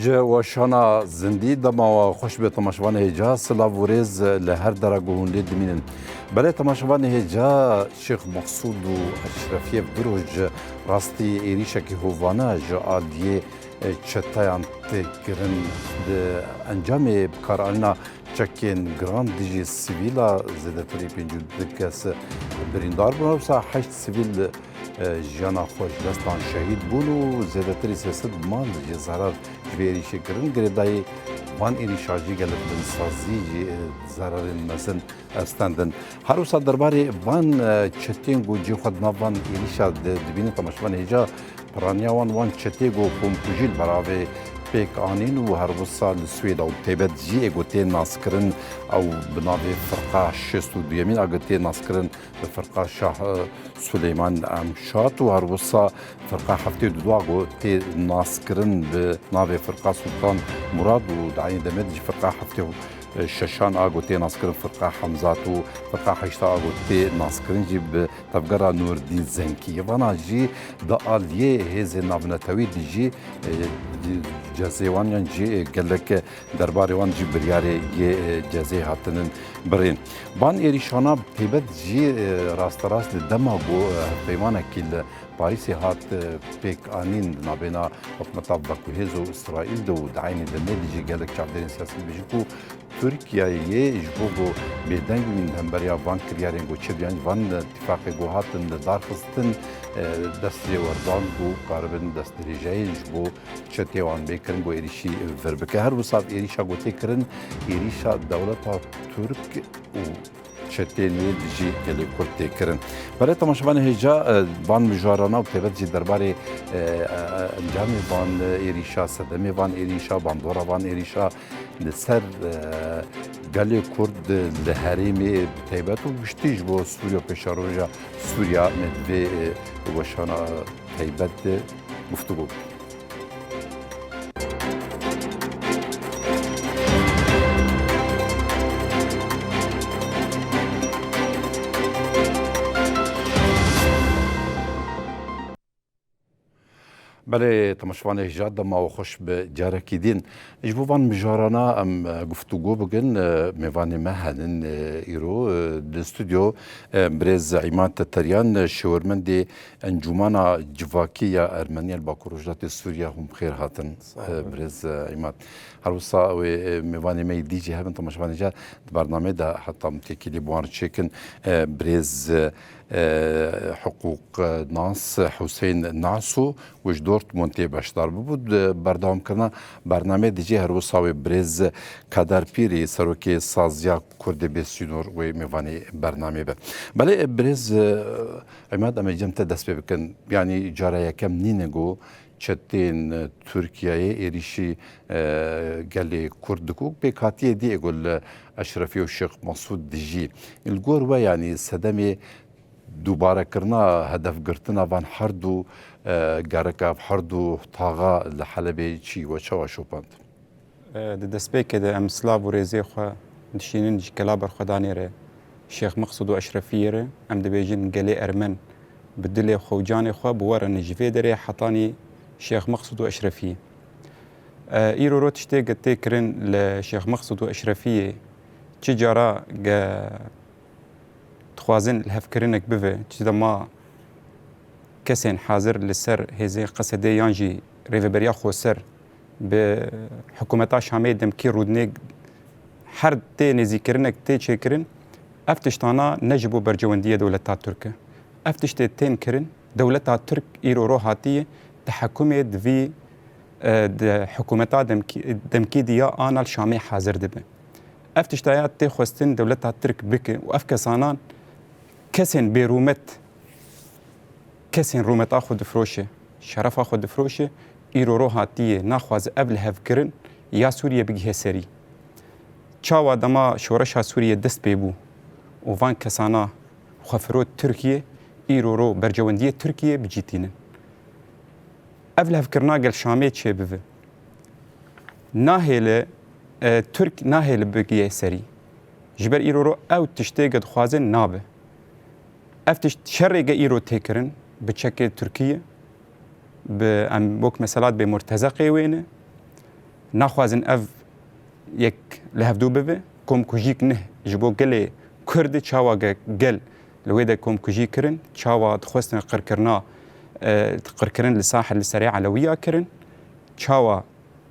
وشانا زندی دما و خوش به تماشاوان هجا سلاوریز لهر درگون لید مینن برای تماشاوان هجا شیخ مقصود و اشرفی بروج راستی ایریشه که هوانا جعالیه چتایان تکرن انجام کارالنا چکین گراند دیجی سیویلا زده تری پینجو دکس بریندار بنا بسا 8 سیویل جانا خوش دستان شهید بونو زده تری سیاست مال زرار جویری شکرن گردای وان ایری شاجی گلت بن سازی زرار مزن استندن هر وسط درباره وان چتین گو جی خود نوان ایری شاد دبین تماشوان هجا پرانیا وان چتیگو پومپوجیل براوی پیک آنین و هر وسط سوید او تیبت جی اگوتی ناسکرن او بنابه فرقه شست و دویمین اگوتی ناسکرن به فرقه شاه سلیمان امشات و هر وسط فرقه هفته دو اگوتی ناسکرن به نابه فرقه سلطان مراد و دعین دمید جی فرقه هفته ششان آگوتی ناسکرن فرقه حمزات و فرقه هشتا آگوتی ناسکرن جی به تفگرا نوردین زنکی وانا جی دا آلیه هز نابنتوی دی جی جزیوان یان جی گلک درباره وان جی بریاره یه جزی هاتنن برین بان ایریشانا تیبت جی راست راست دماغو پیمانه کل پاریسی هات پیک آنین نابینا حکمتا بکوهز و اسرائیل دو دعین دمید جی گلک چافدرین سیاسی بجیکو ترکیه جبوگو بیدنگ من همبریا وان کریارین گو چه بیان وان اتفاق گو هاتن دار خستن دستی وردان گو قاربن دست ریجای جبو چه وان بیکرن گو ایریشی وربکه هر وصف ایریشا گو تکرن ایریشا دولتا ترک و چتینی دیجی گلی کرد تکرن برای تماشاوان هجا وان مجارانا و تیبت جی درباره انجامی وان ایریشا سدمی وان ایریشا باندورا وان ایریشا لسر گلی کرد لحریم تیبت و بشتیج با سوریا پیشاروجا سوریا مدوی وشانا تیبت گفتگو برای تماشاوان هجا دما و خوش به جارکی دین اجبوان مجارانا ام گفتگو بگن میوان مهنن ایرو دستودیو برز عماد تریان شورمند انجمانا جواکی یا ارمنیل با کروجات سوریا هم خیر هاتن برز عماد هر وسا و میوان می دیجی هم تماشاوان هجا برنامه دا حتی متکلی بوان چکن برز حقوق ناس حسین ناسو وش دورت منتی باشدار بود بردام کردن برنامه دیجی هر وساوی برز کادر پیری سروکی سازیا کرد بسیار و میوانی برنامه به بله برز عماد امیجم تدست بکن یعنی جاره یکم نینگو چتین ترکیه ایریشی گلی کردکو به کاتیه دی اگل اشرفی و شیخ مسعود دیجی الگور و یعنی صدمی دوباره کرنا هدف گرتنا وان هر دو گرکاف هر دو تاغا لحلبه چی و چه و شوپاند دست که ده امسلاو و ریزی خوا دشینین جکلابر خدانی ره شیخ مقصود و اشرفی ره ام دبیجین گلی ارمن بدل خوجان خوا بوار نجفه داره حطانی شیخ مقصود و اشرفی ایرو رو تشتی گتی کرن لشیخ مقصود و اشرفی چی جارا خوازن الهفكرينك بفه تجد ما كسين حاضر لسر هذه قصدي يانجي ريفي بريا خو سر بحكومتا شامي دمكي رودنيك حرد تي نزيكرنك تي تشيكرن افتشتانا نجبو برجوندية دولتا تركيا افتشتي تين كرن دولتا ترك ايرو روحاتية تحكمي في حكومتا دمكي ديا آنا الشامي حاضر دبه افتشتايات تي خوستن دولتا ترك بك وافكسانان كسن برومت كسن رومت اخذ فروشه شرف اخذ فروشه ايرو روحاتيه ناخذ قبل هفكرن يا سوريا بيجي سري تشاوا دما شورشها سوريا دست بيبو وفان كسانا خفروت تركيا ايرو رو برجونديه تركيا بجيتين قبل هفكرنا قال شامي تشي بف ناهيله ترك ناهيله بيجي سري جبر ايرو رو او تشتيقد خوازن نابه افتش شرقه ايرو تكرن بشكل تركيا بام بوك مسالات بمرتزقه وينه نخوازن اف یک لهفدو ببه کم کجیک نه جبو گل کرد چاوا گل لويدا كوم كوجي كرن تشاوا تخوستن قركرنا قركرن لساحل السريع علوية كرن تشاوا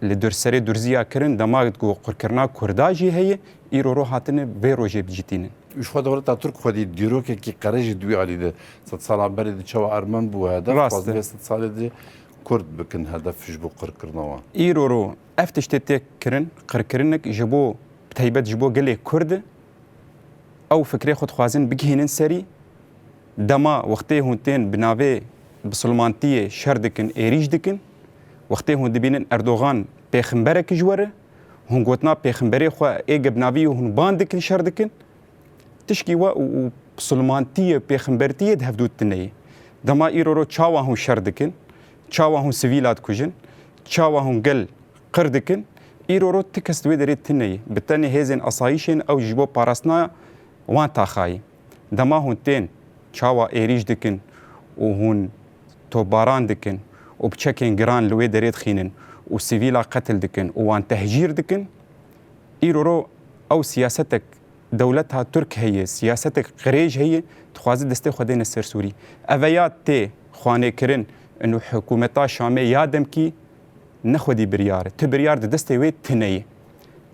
لدرسري درزيا كرن دماغت جو قركرنا كرداجي هي ايرو روحاتن بيروجي بجتين وش خد دولة ترك خدي ديروك كي قريج دوي على ده ست سال بري تشاوا ارمن بو هدف قصدي ست سال دي كرد بكن هدف جبو قركرنا ايرو رو افتشتك كرن قركرنك جبو بتهيبت جبو قلي كرد او فكري خود خوازن بگهینن سری دما وقتی هونتين بناوی بسلمانتیه شر دکن ایریج دکن وقتی هون دبینن اردوغان پیغمبرک جوره هون گوتنا پیغمبری خو ایگ بناوی هون بان دکن شر دکن تشکی و بسلمانتیه پیغمبرتیه ده حدود تنه دما ایرو رو چاوا هون شر دکن چاوا هون سویلات کجن چاوا هون گل قر دکن ایرو رو تکس دوی درید تنه بتنی هیزن اصایشن او جبو پاراسنا وان تاخاي دما هونتين چاوا ايريج دكن وهون توباران دكن وبتشكين جران لوي دريد خينن وسيفيلا قتل دكن وان تهجير دكن ايرورو او سياستك دولتها ترك هي سياستك قريج هي تخوازي دستي خدين السر سوري افيات تي خواني كرن انه حكومتا شامي يادم كي نخودي بريار تبريار دستي وي تنيه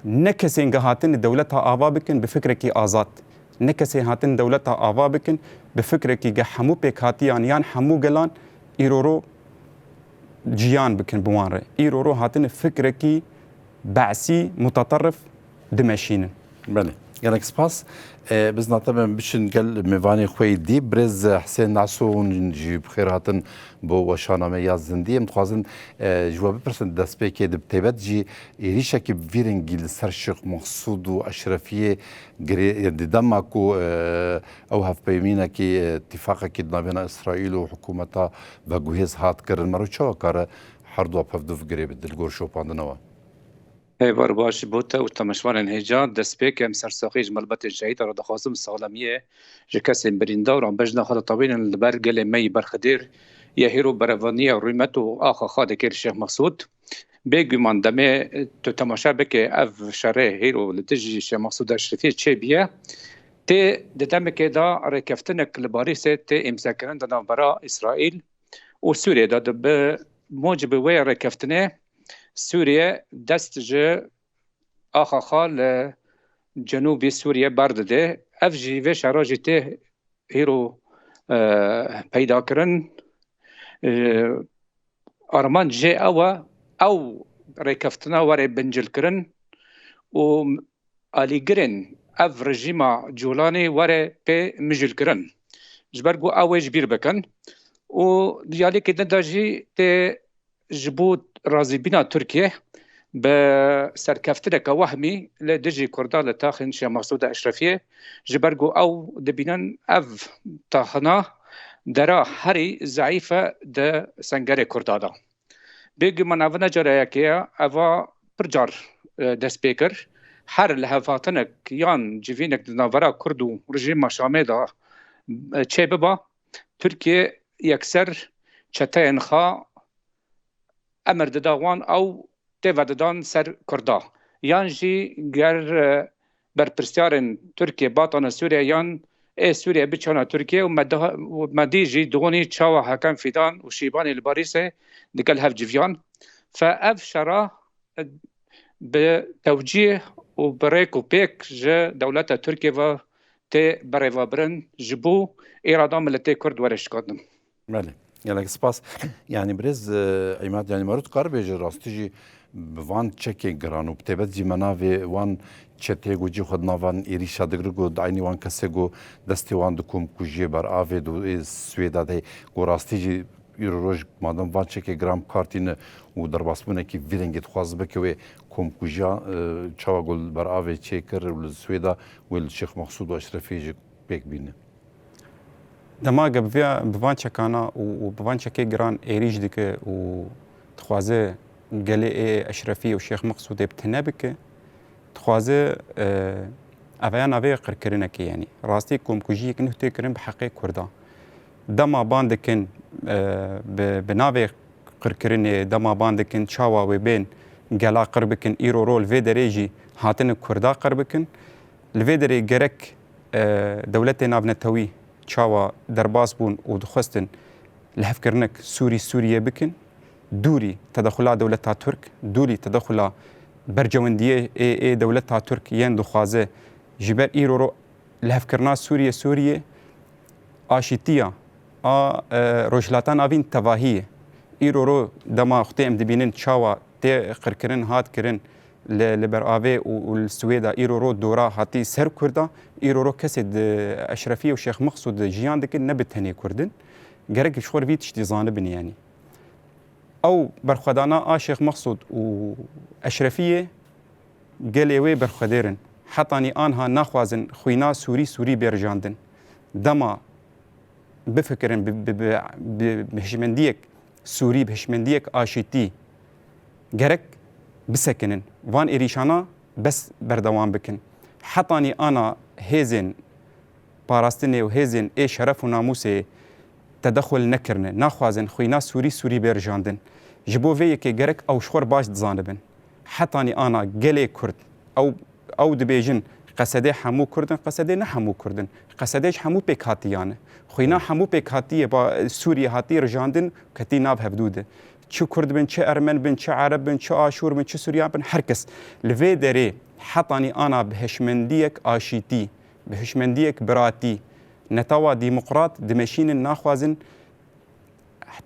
نكسين هاتن دولتها آوا بكن بفكرك آزاد نكسي هاتن دولتها آوا بكن بفكرك جا حمو بيك هاتيان يان حمو جلان إيرورو جيان بكن بوانره إيرورو هاتن فكرك بعسي متطرف دمشين بله يعني سباس بزنا طبعا باش نقل ميفاني خوي دي برز حسين نعسو نجي بخير هاتن بو وشانا مياز زندية متخوازن جواب برسن دسبيكي دبتيبت جي ريشا كي بفيرنجي لسرشق مقصود وأشرفية دمكو أو هف بيمينا كي اتفاقا كي بين إسرائيل وحكومتها بجوهز هات كرن مرو شو كار حردو بفدوف قريب الدلقور شو باندنوا هیوار باش بوده و تماشوان هجان دست پیکم سرساخی جملبت جهید را دخواستم سالمیه جکس بریندا و بجنا خدا طبیعی البرگل می برخدیر یه هیرو بروانی رویمت و آخا خاده کر شیخ مقصود بگی من دمه تو تماشا بکه اف شره هیرو لتجی شیخ مقصود اشرفی چه بیه تی دتم که دا رکفتنک لباریس تی امساکرن دادن برا اسرائیل و سوریه داد به موجب وی رکفتنه سوریه دست جه آخا خال جنوبی سوریه برد ده اف جیوه شراجی ته هیرو پیدا کرن آرمان جه او ریکفتنا وره بنجل کرن و آلی گرن اف رژیما جولانی وره پی مجل کرن جبرگو اوش بیر بکن و دیالی که دنداجی ته جبوت رازي بنا تركيا بسركفتنك وهمي لدجي كردال لتاخن شيخ مقصود أشرفية جبرجو أو دبنان أف تاخنا درا هري ضعيفة د سنجري كردادا بيجي من أفنا جرايكيا أفا برجار د سبيكر هر لهفاتنك يان جيفينك دنافرا كردو رجيم شاميدا چه ببا تركيا يكسر چتين خا امر دداوان او توددان سر کردا یان جی گر بر پرسیارن ترکیه باتان سوریه یان سوریه بچانا ترکیه و مدی جی دونی چاوا حکم فیدان و شیبان الباریسه دقل هف جویان فاف شرا بتوجيه و بريك و بيك جا دولتا تركيا و تي بريفا برن جبو إرادة ملتي كرد ورش قدم بله يعني سباس يعني برز عماد يعني مرات قرب يجي راستيجي بوان تشكي جرانو بتبت جي منافي وان تشتيجو جي خدنا وان إيريشا دقرقو دعيني وان كسيجو دستي وان دكوم كوجي بر آفي دو السويدا دي و راستيجي يروج مادام وان تشكي جرام كارتين و درباسبونه كي فيلنجت خواز بكوي كوم كوجا تشاوغول بر آفي تشيكر والسويدا والشيخ مقصود واشرفي جي بيك بينه دماغ بوان چکانا و بوان چکی گران ایریج دکه و تخوازه گله اشرفی و شیخ مقصود بتنه بکه تخوازه اویان اوی قرکرنه که یعنی راستی کم کجی که نهته کرن بحقی کردا دما باندکن بناوی قرکرنه دما باندکن چاوا و بین گلا قربکن ایرو رول وی دریجی هاتن کردا قربکن لوی دری گرک دولت نابنتوی چاوا درباس بون و دخستن لهفكرنك سوريا بكن دوري تدخلات دولتها ترك دوري تدخلات برجوندية اي دولتها ترك ين دخوازه جبر ايرو لهفكرنا سوريا آشيتيا روجلاتان آوين تواهية ايرو دما اختي ام دبينن شاوا تي قركرن هات كرن لبر آوي والسويدا ايرو دورا هاتي سر كردا ايرو كسد اشرفية وشيخ مقصود جيان دكن نبت هني كردن گرک شخور وی تشتی زانه بنی یعنی او برخدانا شیخ مقصود و اشرفیه گلیوی برخدارن حتانی آنها نخوازن خوینا سوری برجاندن دما بفکرن بهشمندیک سوری بهشمندیک آشیتی گرک بسکنن وان ایریشانا بس بردوام بکن حتانی آنا هزن پاراستنه و هزن ای شرف و ناموسه تدخل نکرنه نخوازن خوینا سوری برجاندن جبو وی که گرک او شخور باش دزانبن حتانی آنا گلی کرد او دبیجن قصده همو کردن قصده نه همو کردن قصدهش همو پیک هاتیانه خوینا همو پیک هاتیه با سوریه هاتی رجاندن کتی ناب هفدوده چه کرد بن چه ارمن بن چه عرب بن چه آشور بن چه سوریان بن هر کس لوی داره حتانی آنا بهشمندیک آشیتی بهشمندیک براتی نتاوا ديمقراط دمشين ناخوازن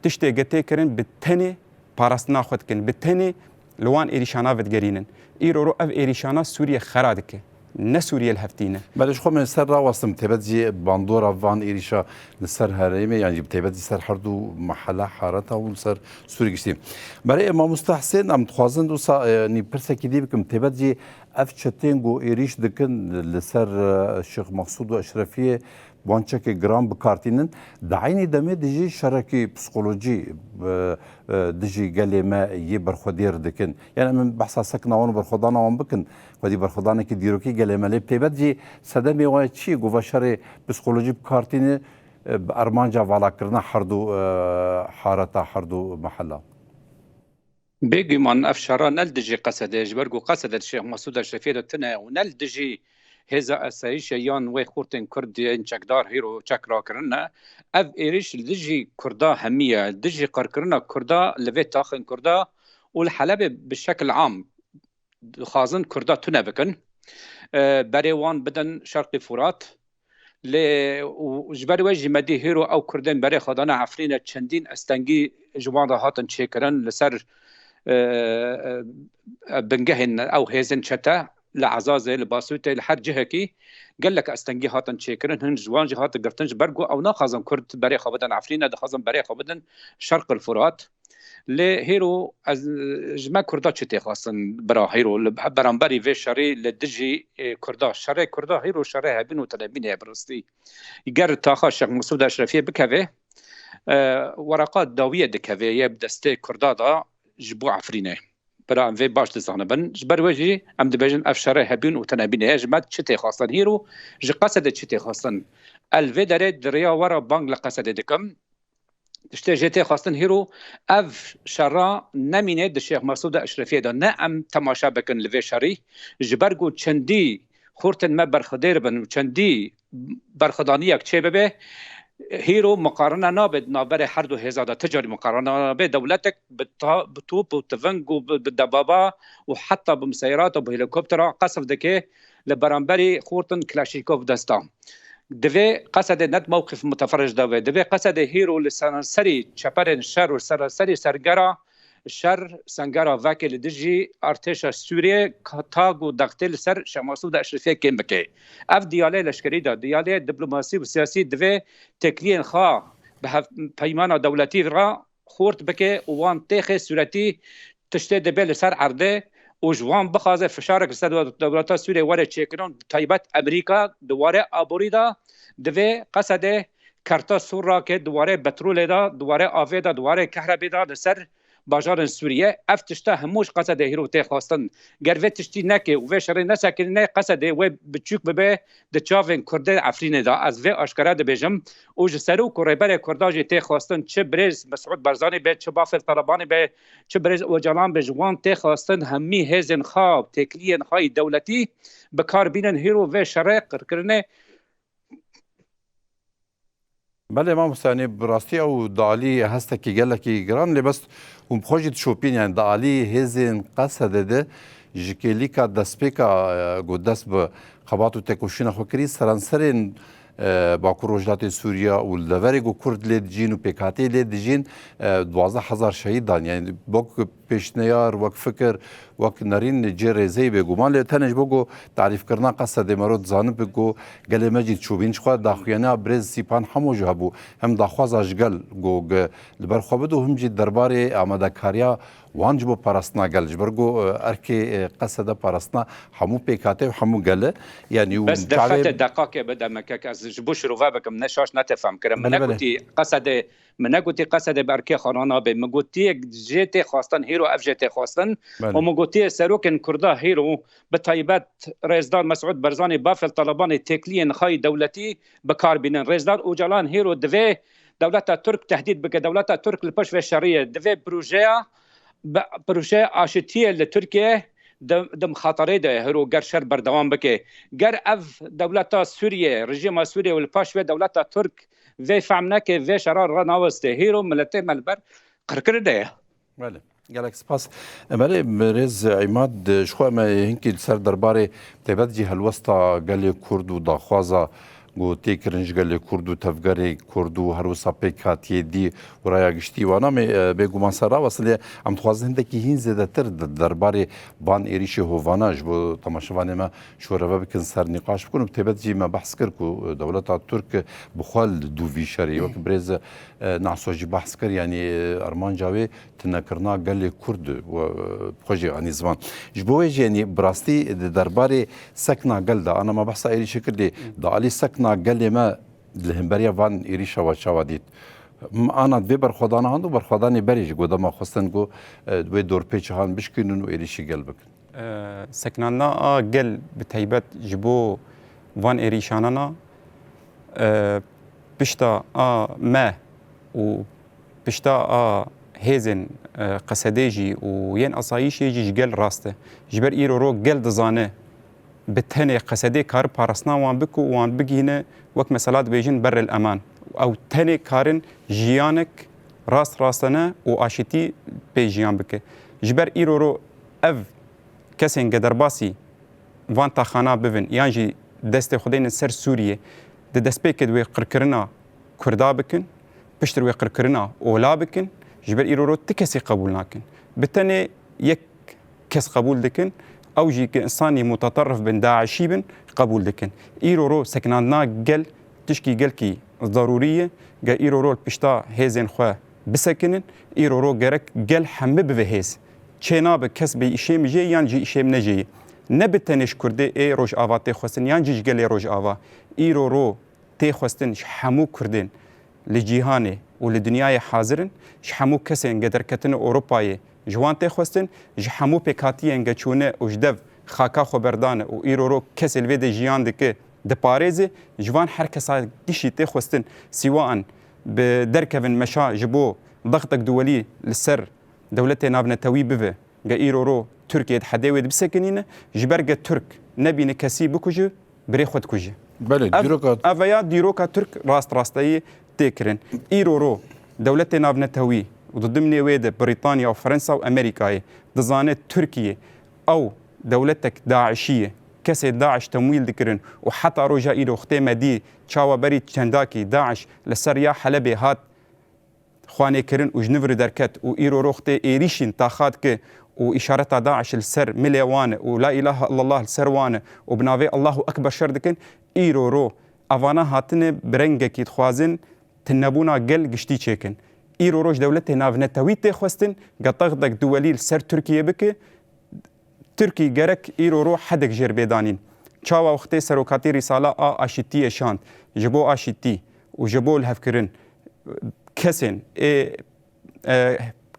تشتي قتي كرن بالتني باراست ناخذ كن بالتني لوان إيريشانا فدقرينن إيرو أف إيريشانا سوريا خرادك نه سوريا الهفتينه بلش خو من سر راوستم تبدي باندورا فان إيريشا لسر هريمه يعني تبدي سر حردو محله حارتها ولسر سوري قشتي برای ما مستحسن ام تخوازن دو ني برسكي دي بكم تبدي اف تشتينغو إيريش دكن لسر الشيخ مقصود واشرفيه بانچه گرام بکارتینن دعینی دمه دیجی شرکی پسیکولوژی دیجی گلی ما یه برخودیر دکن یعنی من بحثا سکنوان برخودانوان بکن ودی برخودانه که دیروکی گلی ما لی پیبت جی سدمی وای چی گوه شر پسیکولوژی بکارتینه ارمانجا والا کرنا حردو حارتا حردو محلا بيجي من افشارا نل دجي قصده جبرجو قصد الشيخ مسعود الشرفيه دتنا ونل دجي هذا اسايش يان وي خورتن كرد ان چكدار هيرو چكرا كرنا اف ايريش دجي كردا هميه دجي قركرنا كردا لفي تاخن كردا والحلب بشكل عام خازن كردا تنبكن بريوان بدن شرق فرات وجبر وجه مدي هيرو او كردن بري خدانا عفرينا چندين استنگي جوان هاتن چيكرن لسر بنجهن او هيزن شتا لعزازه لباسوته لحد جهكي قال لك استنجي هاتن شيكرن هن جوان جهات قرتنج برغو او ناخذن كرد بري خبدن عفرينا دخزن بري خبدن شرق الفرات لهيرو جما كردا تشتي خاصن برا هيرو برامبري في شري لدجي كردا شري كردا هيرو شري هبين وتلبين برستي يقر تاخا الشيخ مسعود الشرفيه بكافي ورقات داويه دكافي يبدستي كردا دا جبو عفرينه برا في باش تزانبن جبر وجي ام دبجن افشاره هبين وتنبين جماعه تشتي خاصن هيرو ج قصد تشتي خاصن الفيدر دريا ورا بانغ لقصد دكم تشتي جيتي خاصن هيرو اف شرا نمينه الشيخ مسعود الشرفيه دا نعم تماشا بكن لفي شري جبرغو چندي خورتن ما برخدير بن چندي برخدانيك چبه هيرو مقارنه نابد نابر هر دو هزاده تجاري مقارنه به دولتك بتوب وتفنجو بالدبابه وحتى بمسيرات وبهليكوبتر قصف دكي لبرامبري خورتن كلاشيكوف دستا دفي قصد ند موقف متفرج داوي دفي قصد هيرو لسري شبرن شر وسري سرگرا الشر سنگرا وكيل دجي ارتش سوريا تاغو دقتل سر شماسود اشرفيه كيم بكي اف ديالي لشكري دا ديالي دبلوماسي وسياسي دفي تكلين خا به پیمان دولتي را خورت بكي وان تخ سورتي تشتي دبل سر عرضه وجوان بخازه فشارك سر دولت سوريا ور چيكرون تايبت امريكا دواره ابوريدا دفي قصده كارتا سورا كه دواره بترول دا دواره آفه دا دواره كهرباء دا سر باجار سوریه اف تشتا هموش قصد هیرو ته خواستن گر و تشتی نکه و شر نسکن نه قصد و بچوک به د چاون کرد افرین دا از و اشکرا د بجم او جسرو کربر کرداج ته خواستن چه برز مسعود برزانی به چه بافل طلبانی به چه برز و جلان به جوان ته خواستن همی هزن خواب تکلین های دولتی به کار بینن هیرو و شر کرنه. بله ما مستانی براستی او دالی هست که گله کی گران لباس هم خوشت شوپین یعنی دالی هزین قصد ده جکلیکا دسپیکا گودس به خباتو تکوشین خوکری سرانسرین باکو روجلات سوریا و لوری گو کرد لید جین و پیکاتی لید جین 12,000 شهید دان یعنی باک پیشنیار وک فکر وک نرین جی ریزی بگو مال تنج بگو تعریف کردن قصد مرود زانب بگو گل مجید چوبین شخوا داخویانا برز سیپان همو جهبو هم داخواز اجگل گو لبر خوابدو هم جید درباره آمده کاریا وانج بو پرستنا گل جبرگو ارکی قصد پرستنا همو پیکاتی و همو گله یعنی بس دفعت دقاقه بده مکک از جبوش رو بکم نشاش نتفهم کرم من گوتی قصد برکی خانانا به مگوتی جت خواستن هیرو اف جت خواستن و مگوتی سروکن کردا هیرو به طیبت رزدان مسعود برزانی بافل طلبان تکلین خای دولتی به کار بینن رزدان اوجلان هیرو دوی دولت ترک تهدید بک دولت ترک لپش و شریعه دوی پروژه آشتیه لترکیه دم خاطره ده هرو گر شر بردوام بکه گر اف دولت سوریه رژیم سوریه و لپاش و دولت ترک و فهمنا که و شرار را نوسته هیرو ملت ملبر قرقر ده. بله گلک سپاس بله مرز عماد شخو ما هنکی سر درباره تبد جی هلوستا گل کرد و داخوازا گو تیکرنج گل کرد و تفگری کرد و هر وسا پیکاتی دی و رایا گشتی و نام بگو من سر وصله ام توازن دکی هین زده تر درباره بان ایریش هواناج بو تماشوان ما شورا بکن سر نقاش بکنم تبد جی ما بحث کر کو دولت ترک بخال دو وی شری وقت برز نعسوجی بحث کر یعنی ارمان جاوی تنکرنا گل کرد و خوشی انی زمان جبوی یعنی براستی درباره سکنا گل دا انا ما بحث ایریش کردی دا علی سکنا گل ما لهمبریا وان ایریش و چاودید انا دوی برخودان هاند و برخودانی بریج گو دما خواستن گو دوی دور پیچ هان بشکنن و ایریشی گل بکن سکنانا گل بتیبت جبو وان ایریشانانا پشتا ما و پشتا هیزن قصدیجی و ین اصایشی جی گل راسته جبر ایرو رو گل دزانه بتنه قصدی کار پارسنا وان بکو وان بگینه وک مثالات بیجن بر الامان او تنه کارن جیانک راستانه و آشتی به جیان بکه جبر ایرو رو اف کسین گدرباسی وان تا خانا ببین یعنی دست خودین سر سوریه ده دست پیکد وی قرکرنا کردا بکن پشتر وی قرکرنا اولا بکن جبر ایرو رو تکسی قبول ناکن بتنه یک کس قبول دکن او جی که انسانی متطرف بن داعشی بن قبول دکن ایرو رو سکنانا گل تشکی گل کی ضروریه گا ایرو رو پشتا هیزن خواه بسکنن ایرو رو گرک گل همه بوهیز چینا به کس به ایشیم جی یان جی ایشیم نجی نبتنش کرده ای روش آوا تی خواستن یان جی گل روش آوا ایرو رو تی خواستن همو کردن لجیهانه و لدنیای حاضرن همو کسین قدر کتن اوروپای جوان تی خواستن همو پیکاتی انگه چونه اجدف خاکا خبردانه و ایرو رو کس الوی ده جیان ده که ده پاريزي جوان هر کسا دیشی تی خواستن سواء بدركفن مشا جبو ضغطك دولي للسر دولتي نابنتوي بفه جا ايرو رو تركيا حداوي بسكنينه جبرجا ترك نبي نكسي بكوجي بريخوت كوجي بله ديروكا افيا ديروكا ترك راستاي تكرن ايرو رو دولتي نابنتوي وضمن ويد بريطانيا وفرنسا وامريكا دزانه تركيا او دولتك داعشيه كسي داعش تمويل ذكرن وحتى رجا إيرو ختيمة دي تشاوا بري تشنداكي داعش لسريا حلبي هات خواني كرن وجنفر دركت وإيرو روختي إيريشين تاخات كي وإشارة داعش السر مليوان ولا إله إلا الله السروان وبنافي الله أكبر شردكن إيرو رو أفانا هاتن برنجة كي تخوازن تنبونا قل قشتي تشيكن إيرو روش دولتي نافنتاوي تخوستن قطغدك دولي السر تركيا بكي تركي جرك إيرو رو حدك جربيدانين تشاوا وقتي سروكاتي رسالة آشتي شانت جبو آشتي وجبو الهفكرن كسن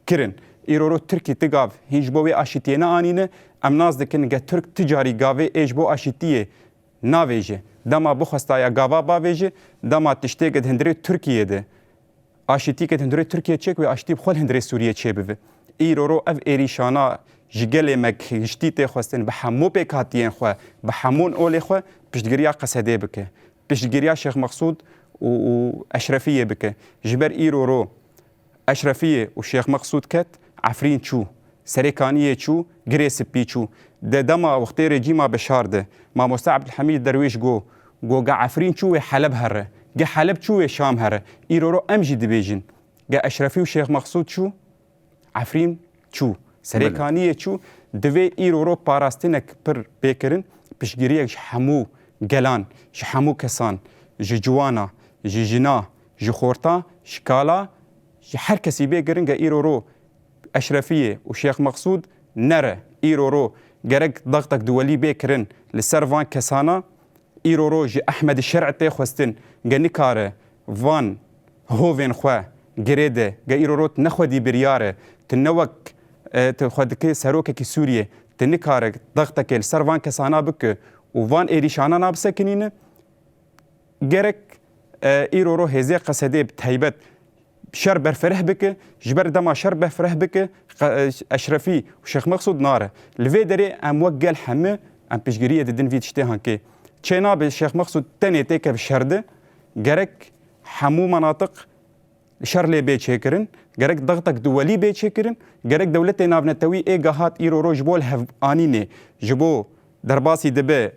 كرن ایرورو ترکی تگاو هیچ بوی آشتیه نه آنینه ام ناز دکن گه ترک تجاری گاوه ایج بو آشتیه ناویجه دما بخواستایا گاوا باویجه دما تشته گه هندره ترکیه ده آشتی که هندره ترکیه چک و آشتی بخول هندره سوریه چه بوه ایرورو اف ایریشانا جگل مک هشتی ته خواستن به همو پیکاتین خو به همون اول خو پشتگیریا قصده بکه پشتگیریا شیخ مقصود و اشرفیه بکه جبر ایرورو اشرفیه و شیخ مقصود کت عفرین چو سریکانیه چو گریس پیچو ده دما وقت رجیما بشارده ما مستعب عبدالحمید درویش گو عفرین چو حلب هره گه حلب چو شام هره ایرورو امجی دبیجن گه اشرفی و شیخ مقصود چو عفرین چو سریکانیه چو دوی ایرورو پاراستینک پر بیکرن پشگیریک همو گلان همو کسان جوانا جنا جخورتا شکالا هر کسی بیکرن گه ایرورو اشرفیه و شیخ مقصود نره ایرورو گرگ ضغطك دولي بيكرن لسر كسانا ایرورو جي احمد الشرع تي خوستن گنكاره فان هوفين خو گريده گا ایرورو نخودي برياره تنوك تخودك سروك كي سوريا تنكاره ضغطك لسر كسانا بك وفان ايريشانا نابسكنين گرك ایرورو هزي قصدي بتهيبت شر برفره بك جبر دما شر برفره بك اشرفي وشيخ مقصود ناره لفي دري ام وقل حمه ام بيشغريه ددن في تشتهان كي تشينا بالشيخ مقصود تاني تيك بشرده جرك حمو مناطق شر لي بيت شكرن جرك ضغطك دولي بيت شكرن جرك دولتنا نابنتوي ايغاهات ايرو روج بول هف انيني جبو درباسي دبي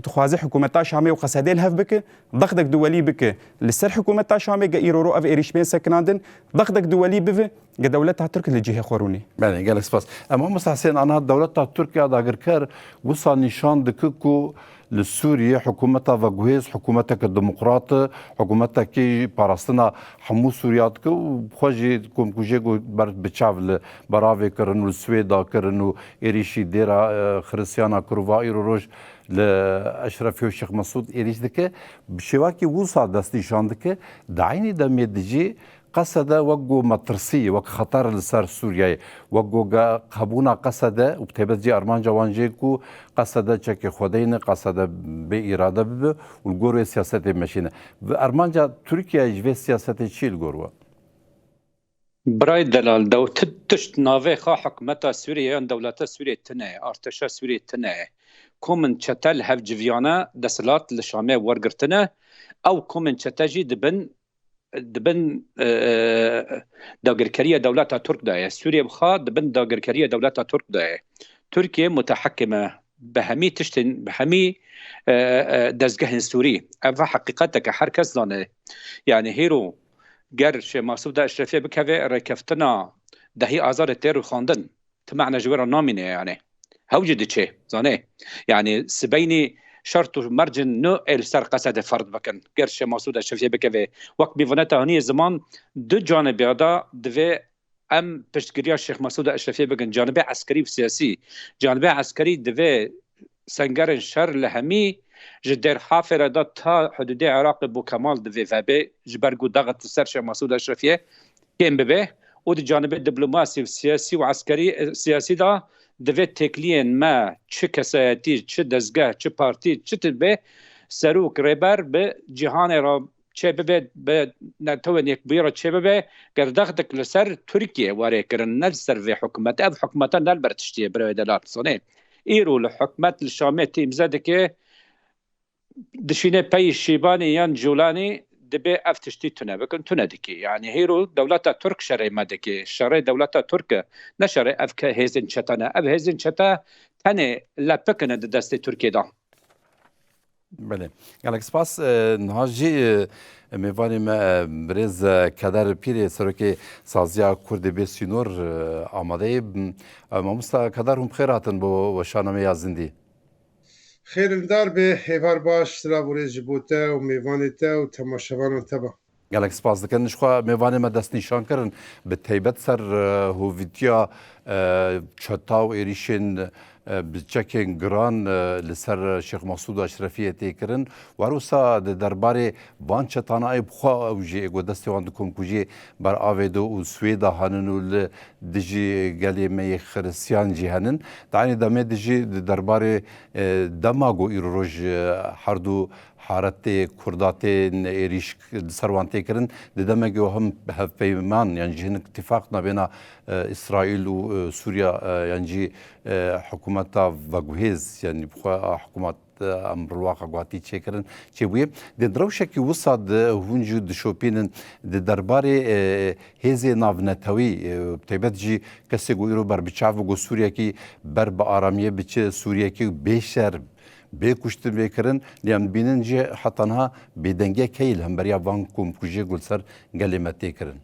تخوازي حكومتا شامي وقصدي الهف بك ضغطك دولي بك لسر حكومتا شامي ايرورو اف ايريشمين سكناندن ضغطك دولي بف دولتها تركيا لجهه خوروني يعني قال سباس اما مستحسن انا دولتها تركيا داغركر وصل نشان دككو لسوريا حكومتها فاغويز حكومتها الديمقراط حكومتها كي باراستنا حمو سورياتك وخوجي كوم كوجيغو بتشافل برافي كرنو السويدا كرنو ايريشي ديرا خريستيانا كروفا ايروروج لاشرف الشيخ مسعود ايريش دك بشواكي وصل دستي شاندك دعيني دميدجي قصد وقو مطرسي وق خطر لسر سوريا وقو قبونا قصد وبتبزي ارمان جوانجيكو قصد چك خدين قصد بإرادة بب والجورو سياسة ماشينه ارمان جا تركيا جوي سياسة شي الجورو براي دلال دو تشت نافي خا حكمتا سوريا دولتا سوريا تناي ارتشا سوريا تناي كومن تشتل هف جفيانا دسلات لشامي ورقرتنا او كومن تشتجي دبن داغركريه دولتها ترك دايه سوريا بخا دبن داغركريه دولتها ترك دايه تركيا متحكمه بهمي تشتن بهمي دزگه سوري اف حقيقتك حركز دانه يعني هيرو قرش مقصود اشرفيه بكفي ركفتنا دهي ازار تير خواندن تمعنا جوار نامينه يعني هوجد تشي زانه يعني سبيني شرط مرجن نو السر قصد فرد بكن قرش مقصود اشرفيه بكفي وقت بيفنتا هني زمان دو جانب هذا دفي ام بشتگريا الشيخ مسعود اشرفيه بكن جانب عسكري وسياسي جانب عسكري دفي سنگرن شر لهمي جدير حافر دا تا حدود عراق بو كمال دفي فابي جبرگو ضغط سر الشيخ مسعود اشرفيه كيم ببه ودي جانب دبلوماسي وسياسي وعسكري سياسي دا دفي تكلين ما چه کسایتی چه دزگاه چه پارتی چه تبه سروک ریبر به جهان را چه به نتوان یک بیرا چه به گردخت لسر ترکیه واره کرن نل سر و حکومت اب حکومت نل برتشتیه برای دلات صنه ایرو لحکومت الشامه تیم زده که دشینه پی شیبانی یان جولانی دبي افتشتي تنا بكن تنا دكي يعني هيرو دولتا ترك شري مدكي شري دولتا ترك نشري افك هيزن شتنا اب هيزن شتا تاني لا بكن دستي تركيا دا بله گلک سپاس نهاجی میوانی ما برز کدر پیری سرکی سازیا کرد به سینور آماده ماموستا کدر هم خیراتن با وشانه یازندی خیرندار به هیوار باش سلابوریز جبوته و میوانیته و تماشاوان تبا گلک سپاس دکن نشخوا میوانی ما دست نشان کرن به تیبت سر هویتیا چتا و ایریشن بچکین گران لسر شیخ مسعود اشرفی تیکرن وروسا درباره وان چتانا بخوا اوجی گو دستی وان دکم کجی بر آویدو و سویدا هنن و دجی گلی می خرسیان جی هنن دانی دمه دجی درباره دماغو ایروج هردو حارت کردات ایریش سروان تیکرن دماغو هم هفپیمان یعنی جهن اتفاق نبینا اسرائیل و سوریا یعنی حکومت وگوهز یعنی بخوا حکومت امر الواقع قواتي تشكرن تشوي دروشه كي وصد هونجو دشوبين درباري هزي نافنتوي بتبتجي كسيغو يرو بر بچاو سوريا كي بر باراميه بچ سوريا كي بشر بكشتن بكرن ليام بيننجي حطنها بدنگه كيل هم بريا وانكم كوجي گلسر گلمتي كرن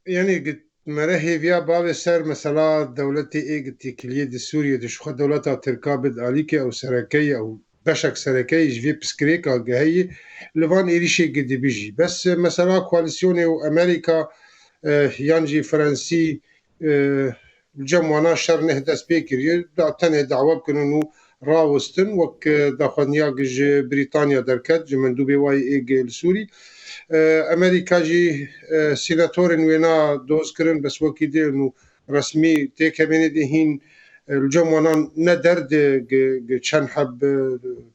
يعني قلت مرهي فيها باب سر مثلا دولتي ايجتي كلية دي سوريا دي شخص دولتها تركابد عليكي او سركية او بشك سركية جفي بسكريكا جهي لفان إيريشي قد بيجي بس مثلا كواليسيوني وأمريكا يانجي فرنسي الجموانا شر نهدس بيكر تنه دعوة بكنونو راوستن وك داخلنياج بريطانيا دركت جمندوبي واي ايج السوري امریکا جی سیناتورن وینا دوز کرن بس وکی دی انه رسمی تکمینه دهین الجمعان ندرد چند حب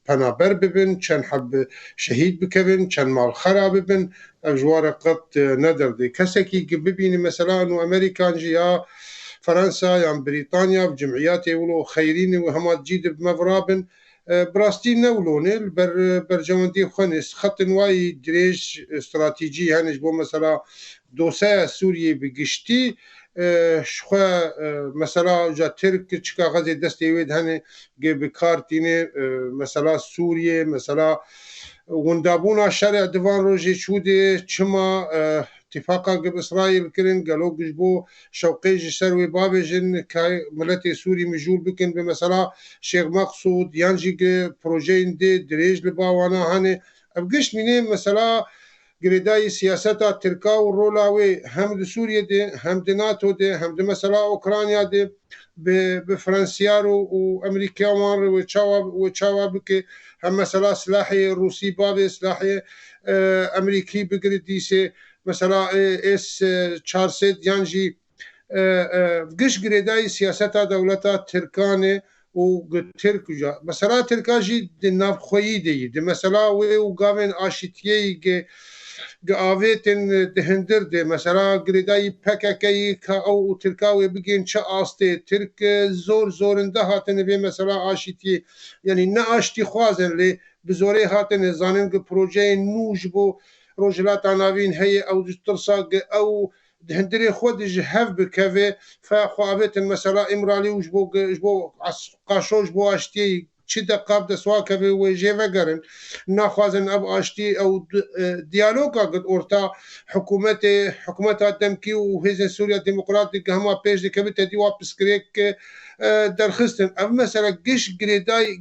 پنابر ببن چند حب شهید بکبن چند مال خراب ببن اجوار قط ندرد کسی که ببینی مثلا انه امریکا جی یا فرنسا یا بریتانیا بجمعیات ولو خیرین و همات جید بمفرابن براستي نولوني برجمندي خنس خط واي دريج استراتيجي هنج بو مثلا دوسا سوريا بقشتي شخوا مثلا جا ترك تشكا غزي دستي ويد هني بكارتيني مثلا سوريا مثلا وندابونا شارع ديوان روجي شودي چما اتفاقا قبل اسرائيل كرن قالوا جبو شوقي سروي بابجن كاي ملتي سوري مجول بكن بمثلا شيخ مقصود يانجي بروجين دي دريج لباوانا هاني ابقش منين مثلا قريداي سياستا تركا والرولاوي هم دي سوريا دي هم دي ناتو دي هم دي مثلا اوكرانيا دي بفرنسيارو وامريكان وتشاوا بكي هم مثلا سلاحي روسي بابي سلاحي امريكي بقرديسي مثلا اس 400 يانجي فقش قريداي سياستا دولتا تركاني وتركجا مثلا تركاجي دي ناف خوي دي مثلا وقامن اشيتيي قاويتن دهندر دي مثلا قريداي بكاكي او تركاوي بقين شا استي ترك زور اندهاتن بي مثلا اشيتي يعني ناشتي خوازن لي بزوري هاتن زانن بروجي نوجبو روجلات عناوين هي او ترصاق او دهندري خود جهف بكافي فخوابت مثلا امرالي وجبو قاشوج بو اشتي چه قاب د سواکه و جیوه گرن ناخوازن اب اشتی او دیالوگا قد اورتا حکومت دمکی و حزب سوریا دموکراتیک هما پیش دکبت دی واپس کریک درخستن اب مثلا گش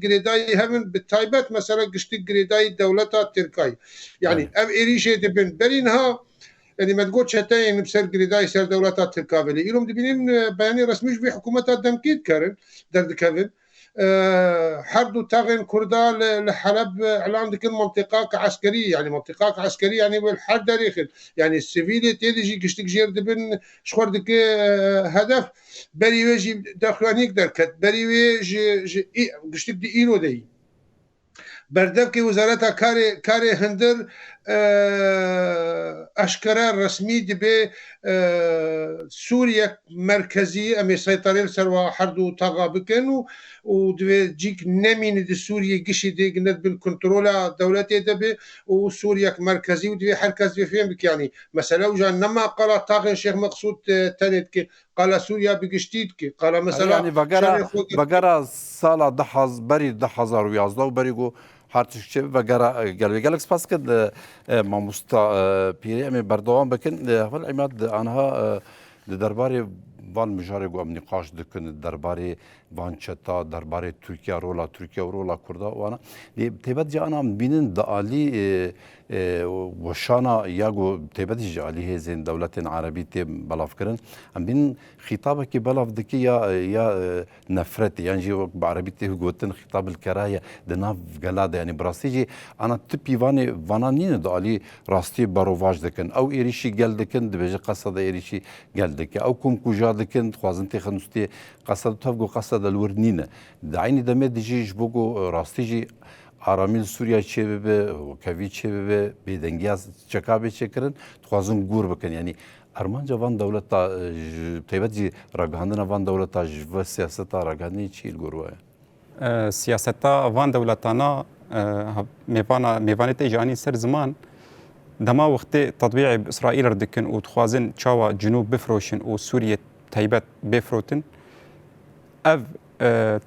گریدای همن بتایبت مثلا گشتی گریدای دولتا ترکای يعني اب ايريشه دبن برينها يعني ما تقول شتاين بسر قريداي سر دولات تركابلي إلهم دبينين بياني رسميش في حكومات دمكيد كارن درد كابل حردو تاغن كردا لحلب اعلان ديك المنطقه كعسكريه يعني منطقه كعسكريه يعني بالحد داخل يعني السيفيلي تيجي قشتك جير دبن شخور ديك هدف بريوي جي داخلانيك دركت بريوي جي قشتك دي ايرو دي بردفكي وزارتها كاري هندر اشكرا رسمي دبي سوريا مركزية امي سيطرين سروا حردو طاقة بكن ودبي جيك نمين دي سوريا قشي دي قند بالكنترولة دولتي دبي وسوريا مركزي ودبي حركز بفين بك يعني مثلا وجا نما قال طاقة شيخ مقصود تانيتك قال سوريا بقشتيتك قال مثلا يعني بقرا سالا دحز بري دحزار ويازدا وبريقو هارتشچه وگرا گلوی سپاس کد ماموستا پیری امی بردوام بکن اول عماد آنها درباره وان مجارگو ام نقاش دکن درباره وان چتا درباره ترکیه رولا کردا وانا تبد جا انا بینن دالی وشانا ياغو تبدي عليه هزين دولة عربية بلافكرن ام بين خطابك بلاف دكي يا نفرت يعني جي بعربية قوتن خطاب الكراهية دناف قلادة يعني براسيجي انا تبي فانانين دالي راستي باروفاج دكن او ايريشي قال دكن دبجي قصد ايريشي قال دك او كم كوجا دكن خوازن تخنستي قصد تفقو قصد الورنينه دعيني دمه دجي جبوغو راستيجي آرامیل سوریه چه به و کوی چه به بیدنگیاز چکابی چکرن توازن گور بکن یعنی ارمان جوان دولت تا تیبتی رگاندن وان دولت تا جوا سیاست تا رگاندنی چی الگوروه سیاست وان دولتانا میوانه تیجانی سر زمان دما وقت تطبیع اسرائیل ردکن و توازن چاوا جنوب بفروشن و سوریه تیبت بفروتن اف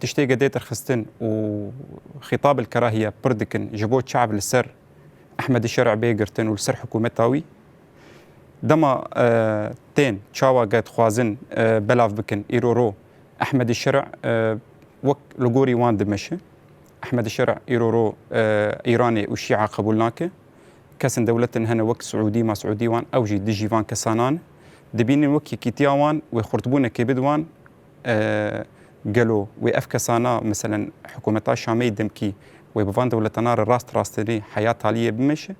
تشتي قديت رخصتن وخطاب الكراهية بردكن جبوت شعب للسر أحمد الشرع بيقرتن ولسر حكومتاوي دما تين شاوا قد خوازن بلاف بكن إيرورو أحمد الشرع وك لغوري وان دمشي أحمد الشرع إيرورو إيراني وشيعة قبولناك كاسن دولتن هنا وك سعودي ما سعودي وان أوجي ديجيفان كسانان دبين وك كيتياوان ويخرطبون كيبدوان قالوا وافكسانا مثلا حكومتا شامي دمكي وبفان دولتنا راست راستني حياه تاليه بمشي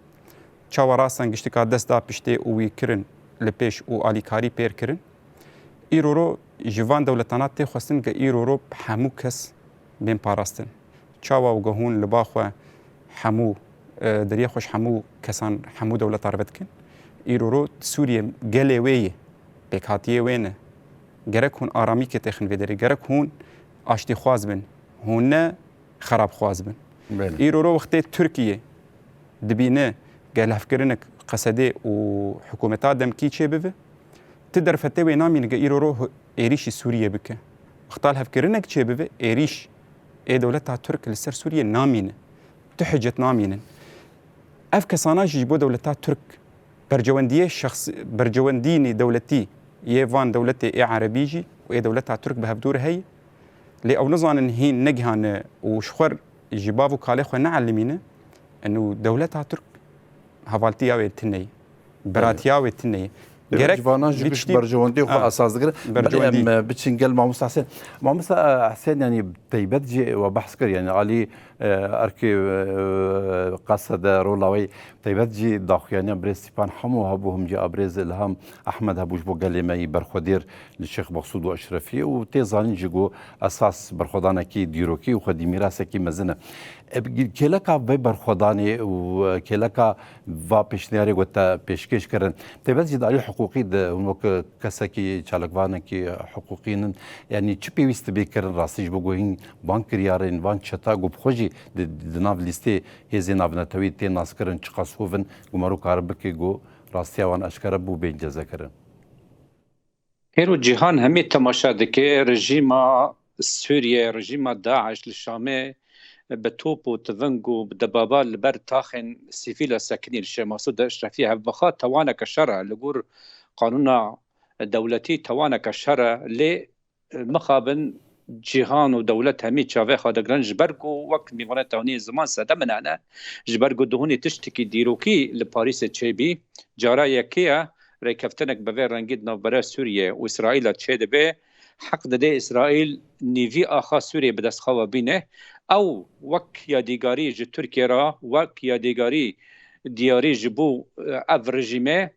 تشاو راسن گشتكا دستا بشتي وي كرن لبيش و اليكاري بير كرن ايرورو جوان دولتنا تي خصن ك ايرورو حمو كس بين باراستن تشاو وغهون لباخو حمو دري خوش حمو كسان حمو دولت عربتكن ايرورو سوريا قلويه بكاتيه وين گرک هون آرامی که تخن ویدری گرک هون آشتی خواز بن هون خراب خواز بن ایرو وقتی ترکیه دبینه قال هفكرنك قصدي وحكومتها دمكي چه بوه تقدر فتوي نامي نجا ايرو ايريش سوريا بك اختال هفكرنك چه بوه ايريش اي دولتها ترك لسر سوريا نامين تحجت نامين اف كسانا جيبو دولتها ترك برجوانديه شخص برجوانديني دولتي يفان دولتي اي عربيجي واي دولتها ترك بهبدور هي لي او نظن ان هي نجهان وشخر جبابو كالخو نعلمينه انه دولتها ترك هفالتيا ويتني براتيا ويتني جرك برجواندي خو اساس دغ برجواندي بتشنقل مع مستحسن مع حسين يعني تيبت جي وبحث كر يعني علي اركي قصد رولاوي تيبت جي داخ يعني بريستيبان حمو هبوهم جي ابرز الهام احمد هبوش بو قال برخدير للشيخ مقصود واشرفي وتيزان جيجو اساس برخدانه كي ديروكي وخدي ميراثه كي مزنه كلكا برخداني وكلكا va پیشنهاری گوته پیشکش کردن تبعید جد علی حقوقی ده اونوک کسی که چالکوانه که حقوقی‌ن یعنی چی پیوست بیکردن راستیش بگوییم بانکریارین وان چتا گوب خوشی دناو لیسته هزی نافنتوی تی ناس کردن چقاسوفن گمارو کاربکی گو راستی وان اشکار بو بین جزا کردن. هیرو جهان همی تماشا دکه رژیم سوریه رژیم داعش لشامه بتوب وتفنج وبدبابات البر تاخن سيفيلا الساكنين الشيخ مقصود اشرفي هبخا توانا كشرع لقور قانون دولتي توانا كشرع لمخابن جهان ودولة همي تشافي خادقران جبرقو وقت ميوانا توني زمان سدمن انا جبرقو دهوني تشتكي ديروكي لباريس تشيبي جارا يكيا ريكفتنك بفير رنجيد نوبرا سوريا واسرائيل تشيد به حق ده اسرائيل نيفي اخا سوريا بدس خوا بينه او وك ياديغاري جي تركيا را وك ياديغاري دياري جبو اف رجيمه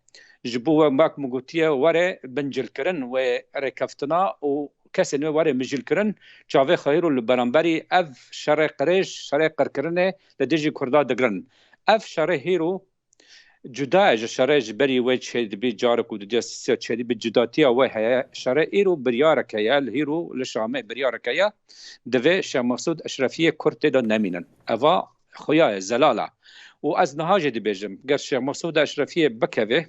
جبو ماك مغوتيا ورا بنجل كرن وركفتنا وكسن ورا مجل كرن جاوي خيرو البرامبري اف شرق قريش شرق قركرنه لديجي كردا دغرن اف شرق هيرو جدا شرج بري وجه بي جارك ودي سياسه شدي بجداتيه وهي شرع ايرو بريارك يا الهيرو لشامه بريارك يا دفي شاه مقصود اشرفيه كرت دا نمينن اوا خويا زلاله واز نهاج دي بيجم قال شاه مقصود اشرفيه بكبه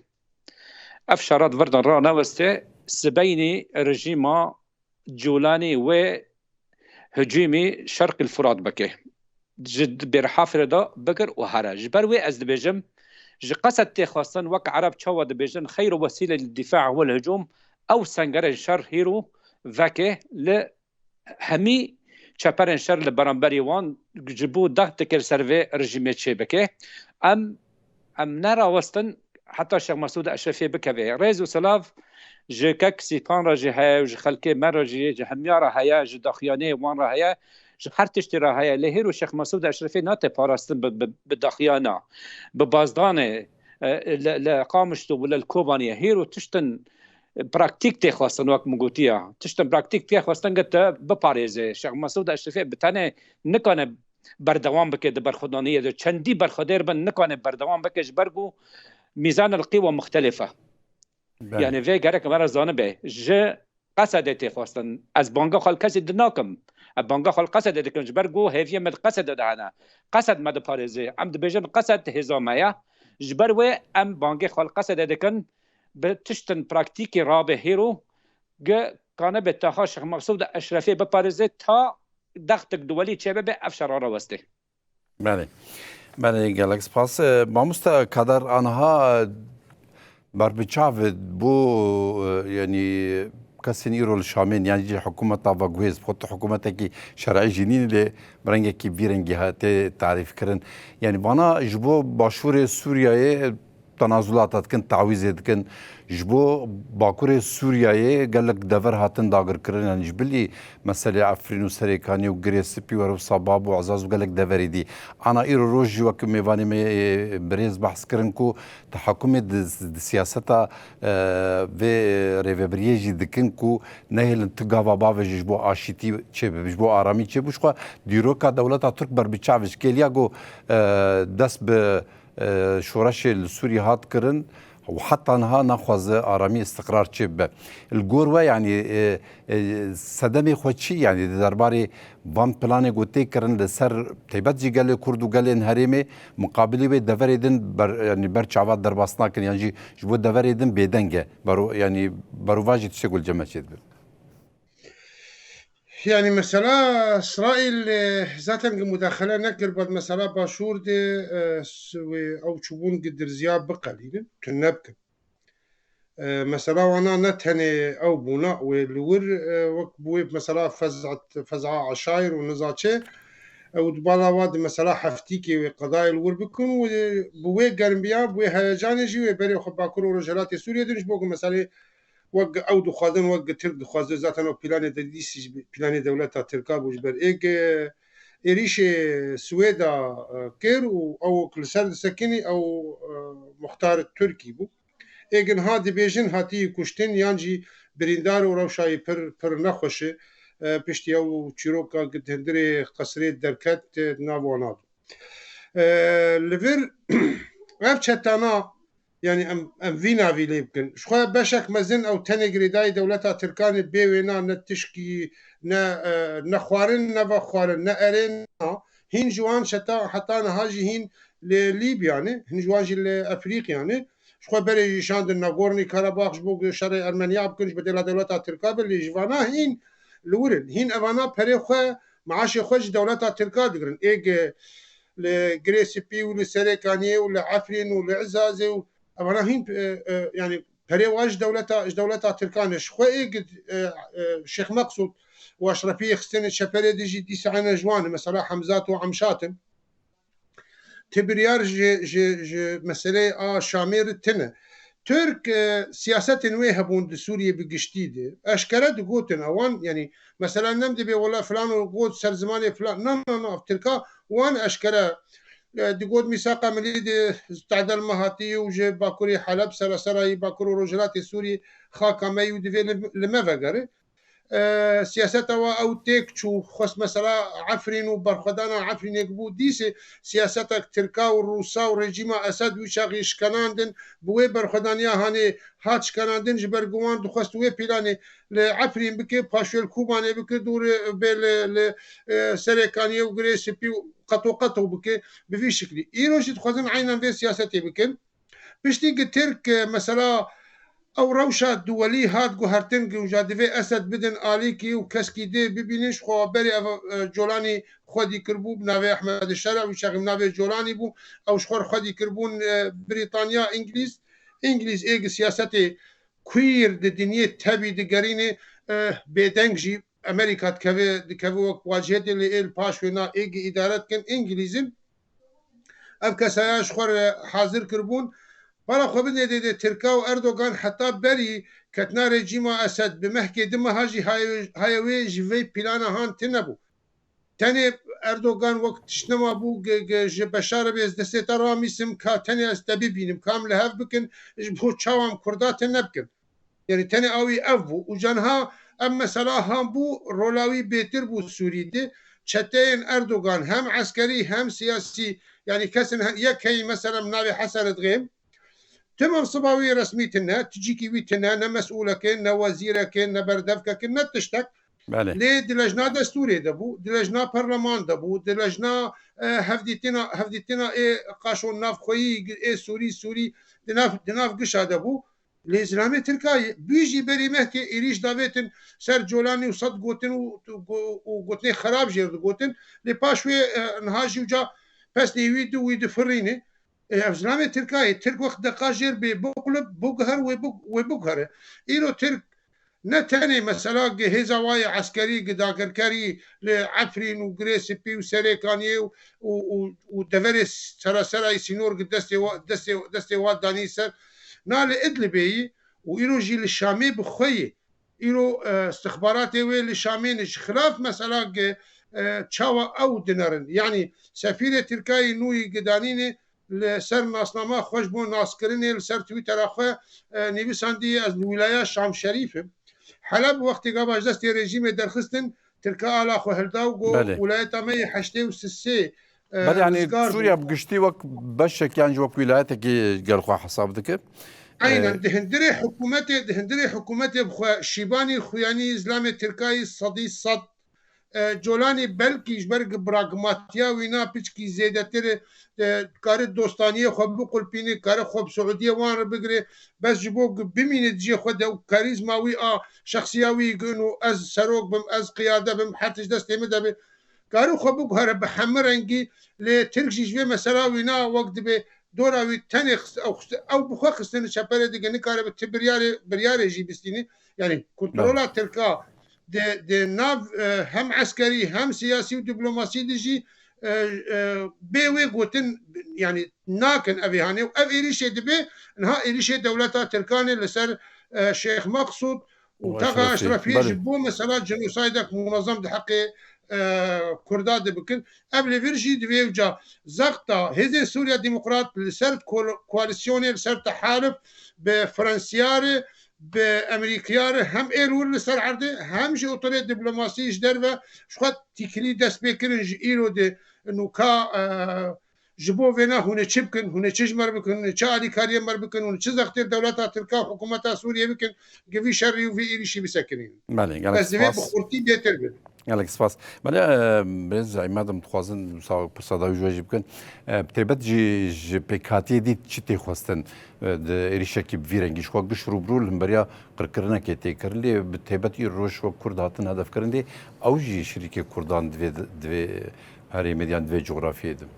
افشارات وردن را نوسته سبيني رجيما جولاني و هجومي شرق الفرات بكه جد برحافر دا بقر وهرج بروي از بيجم جي قصد تخواستن وك عرب تشوا دبيجن خير وسيله للدفاع هو الهجوم او سنجر الشر هيرو ذاك لهمي تشابرن شر لبرامبري وان جبو ضغط كل سيرفي رجيمي تشيبكه ام ام نرى وستن حتى الشيخ مسعود اشرفي بكبه ريزو سلاف جي كاكسي بان راجي هيا وجي خلكي مراجي جي هميارا هيا جي داخياني وان را هيا جي حرتشتي را هيا لهيرو الشيخ مسعود اشرفي ناتي باراستن بداخيانا ببازدانه لا قامشتو ولا الكوبانيه هيرو تشتن براكتيك تخواستن وقت مگوتیا تشتن براكتيك تخواستن قد بپاريزه الشيخ مسعود اشرفي بتانه نكانه بردوام بکه د برخودانیه د چندی برخودر بن نکانه بردوام بکه جبرگو میزان القوه مختلفه يعني في جارك مرة زانه به ج قصدت خواستن از بانگا خال کسی دناکم بانگا خال قصد دکن جبرگو هفیه مد قصد دهانا قصد مد پارزه ام دبیجن قصد هزامه جبرو ام بانگا خال قصد دکن بتشتن براکتیکی رابه هیرو ج کانه به تاها شیخ مقصود اشرفی بپارزه تا دختک دولی چه به افشار را وسته. بله گلکس پاس ماموستا کادر آنها بربچاو بو يعني كسن يرو الشامين يعني جي حكومة طافاغويز بخط حكومة كي شرعي جنين اللي برنجة كي بيرنجي هاتي تعريف كرن يعني بانا جبو باشور سوريا تنازلات كن تعويض كن جبو باكور سوريا قال لك دفر هاتن داغر كرن يعني جبلي مسألة عفرين وسريكاني وغريسبي ورو صباب وعزاز وقال لك دفري دي انا ايرو روج وك ميفاني مي بريز بحث كرنكو تحكم السياسة في ريفبريجي دكنكو نهل انتقابا بافج جبو اشيتي تشيب جبو ارامي تشيب وشخوا ديروكا دولتا ترك بربيتشافش كيلياغو دس ب شورش السوري هات كرن وحتى انها ناخذ ارامي استقرار تشيب الجوروا يعني صدمي خوتشي يعني درباري فان بلاني قوتي كرن لسر تيبات جي قال كردو قال هريمي مقابله به دفريدن يعني برچاوات درباسنا كن يعني جبو دفريدن بيدنگه برو يعني برواجي تشغل جماعه يعني مثلا إسرائيل ذاتا مداخلة نكر بعد مثلا باشور دي أو تشوفون قدر زياب بقليل تنبك مثلا وانا نتهني أو بونا والور وقت بوي مثلا فزعة عشاير ونزاتشي أو دبالا واد مثلا حفتيكي وقضايا الور بكون وبوي قرنبيا بوي هيجاني جي وبري خباكور ورجالات سوريا دنش بوكو مثلا وق او دخوازن وق ترك دخوازه ذاتن او بلان دديس بلان دولتا تركا بوجبر ايج اريش سويدا كير او كلسر سكني او مختار التركي بو ايجن هادي بيجن هاتي كشتن يانجي بريندار وروشاي پر نخوش پشتي او چيروكا قد هندري قصري دركت نابوناد لفر اف چتانا يعني ام فينا في ليبكن شخوا بشك مزن او تنقري داي دولتا تركان بيوينا نتشكي نخوارن نفخوارن نأرين هين جوان شتا حتى نهاجي هين لليبيا يعني هين جوان جي لأفريقيا يعني شخوا بري شاند الناغورني كاراباخ جبوك شرعي أرمنيا بكنش بدلا دولتا تركا اللي جوانا هين لورن هين أبانا بري خوا معاشي خوش دولتا تركا دقرن إيج لجريسي بي ولسريكاني ولعفرين ولعزازي أنا هين يعني بريواج دولتا تركان شخوي قد الشيخ مقصود واشرفيه خستن شبري ديجي 9 جوان مثلا حمزات وعمشاتن تبريار جي مسألة شامير التنة ترك سياسة نويها بوند سوريا بقشتيدة أشكرت قوتن أوان يعني مثلا نمدي بي والله فلان وقوت سر زماني فلان نا تركا وان أشكرت دقود ميثاق مليد تعدل مهاتي وجي باكوري حلب سرسرا باكورو رجلات سوري خاكا مايو ديفي لما فقر سياسته او تيكتشو خص مثلا عفرين وبرخدانا عفرين يقبو ديسي سياستك تركا والروسا ورجيما اسد وشاغي شكناندن بوي برخدانيا هاني هات شكناندن جبرغوان دخست وي بلاني لعفرين بكي باشوال كوباني بكي دور بال سريكاني وغريسي بي قطو بكي بفي شكلي ايروش تخزن عينا في سياستي بكي بشتي ترك مثلا او روشا دولي هات جوهرتن وجادفي اسد بدن اليكي وكسكي دي ببينش خو بري جولاني خدي كربو بنافي احمد الشرع وشاغ بنافي جولاني بو او شخور خدي كربون بريطانيا انجليز ايج سياستي كوير دي دنيا تبي دقريني بيدنجي امريكا تكفي وقت واجهت اللي الباشونا ايج ادارات كان انجليزم اف کسایش خور حاضر کربون برا خو بنه ده ترکا و اردوغان حتی بری کتنا رژیم اسد به محکه دم هاجی هایوی جوی پلانا هان تنبو تاني اردوغان وقت شنما بو بشار بيز دسيت راميسم كا تاني استبي بينم كامل هاف بكن بو تشاوام كردات نبكن يعني تاني اوي افو وجانها اما صلاح بو رولاوي بيتر بو سوري دي تشتين اردوغان هم عسكري هم سياسي يعني كسن يكي مثلا نابي حسن دغيم تمام صباوي رسمي تنا تجيكي ويتنا نا مسؤولة كن نا وزيرة كن نا بردفكة كن نا تشتك بله ليه دلجنا دستوري دبو دلجنا برلمان دبو دلجنا هفديتنا ايه قاشون ناف خوي ايه سوري دناف قشا دبو الاسلامي تركاي بيجي بري مهكي إريش دافيتن سر جولاني وصد قوتن وقوتني خراب جيرد قوتن لباشوي نهاجي وجا بس نيويدو ويدفريني اسلامي تركاي ترك وقت دقاجير ببقلب بقهر وبقهر إيرو ترك نتاني مثلا جهزا واي عسكري قداكركري لعفرين وغريسبي وسريكاني ودفرس سراسرا سينور دستي واد دانيسر نال ادلبي وإيرو جي للشامي بخوي إيرو استخباراتي وي للشامي خلاف مثلا تشاوا أو دينارن يعني سفيرة تركاي نوي قدانيني لسر ناسنامه خوش بون ناسكريني لسر تويتر اخوه نویساندی از الولاية شام شريفه حلب وقتی که باش دستی رژیم درخستن ترکا آلا خو هلداو گو ولایت امی حشته و سسه بله يعني سوريا بقشتي وك بشك يعني وك ولايتك قال حساب ذكر عينا دهندري حكومتي بخو شيباني خوياني اسلامي تركاي صدي صد جولانی بلکیش برگ براغماتیا وینا پیچکی زیادتر کار دوستانی خوب بقول پینی کار خوب سعودی وان رو بگره بس جبو بمینید جی خود و کاریزماوی شخصیاوی گنو از سروق بم از قیاده بم حتیش دست میده به کارو خوب بگهره به همه رنگی لترکشیش به مثلا وینا وقت به دوراوی تنخ او بخوا خستن چپره دیگه نکاره به بریار جی بستینی يعني كنترولا تركا دي ناف هم عسكري هم سياسي ودبلوماسي ديجي بيوي قوتن يعني ناكن ابي هاني وابي ريشي دبي انها ريشي دولتها تركاني لسر شيخ مقصود وتقع اشرفيه جبو مثلا جنوسايدك منظم دي حقي كرداد بكن قبل فيرجي دبي وجا زغطه هذه سوريا ديمقراط لسر كواليسيوني لسر تحالف بفرنسياري بامريكيار هم ايرول لسر عرضه هم جي اوتوري دبلوماسيش دربه شخوات تيكلي دست بكرن ايرو دي انو كا جبو فينا هنا تشبكن هنا تشجمر بكن هنا تشالي كاريا مر بكن هنا تزغتير دولتها تركا حكومتها سوريا بكن قفي شري وفي ايريشي بسكنين بس دي بخورتي بيتر بي يالك سپاس بله برز عمادم تخوازن صداوی جوجی بکن بتربت جی پیکاتی دی چی تخواستن ایریشه کی بیرنگیش خو گش روبرول همبریا قرقرنا کی تکرلی بتربت روش و کرد هاتن هدف کرندی او جی شریک کردان دوی هری مدیان دوی جغرافیه دم